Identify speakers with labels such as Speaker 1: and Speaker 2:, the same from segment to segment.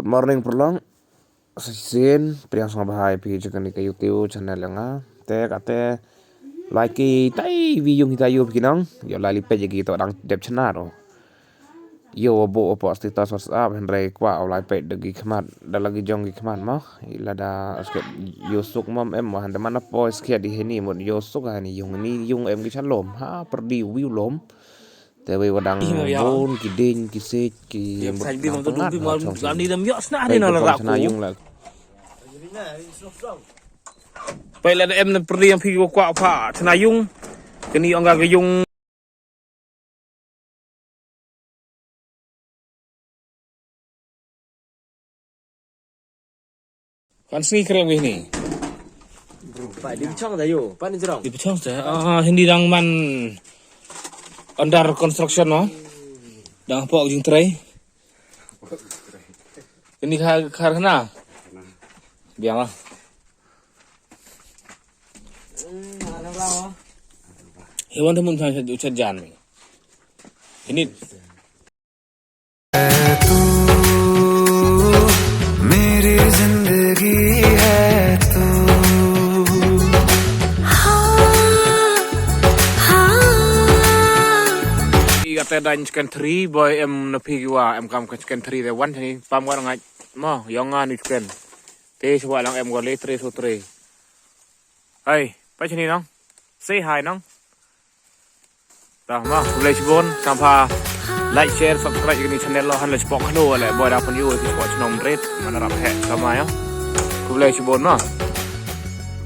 Speaker 1: Good morning prolong. Sin priang sngewbha pi jakan ke YouTube channel nga. Te kate like tai video kita yo kinang. Yo la lipe jegi to dang dep shna ro. Yo bo po status WhatsApp henry kwa like pe degi khmat da lagi jong gi khmat ma. Ila da sket yo suk mom em han mana po sket di heni mon yo suk hani yung ni yung em gi chan lom ha perdi view lom. Te we wadang bon ki ding ki se ki
Speaker 2: Thành đi mà tôi đúng đi mà làm đi làm nhỡ sna đi nào là rạc
Speaker 1: cũ.
Speaker 2: Vậy là em là priang phi qua phạ sna yung cái này ông cái yung kan sni keren ini
Speaker 3: Pak di Pecong dah yo, Pak ni jerong.
Speaker 2: di pecong saya hindi lang man under construction no đang pok jing tray ini khar na biang lah hewan temun saya ucap jan ini
Speaker 4: तू मेरी जिंदगी है तू
Speaker 2: kata dan chicken tree boy em napi gua em kam ke chicken tree the one ni pam gua ngai mo yongan ni chicken te chwa lang em gua le 3 so 3 ai pa chini nong say hi nong ta ma le chbon sampa like share subscribe ni channel lo han le spok khno le boy da pon you ki spok chnom red mana rap he sama ya ku le chbon ma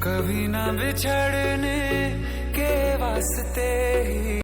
Speaker 4: कभी ना बिछड़ने के वास्ते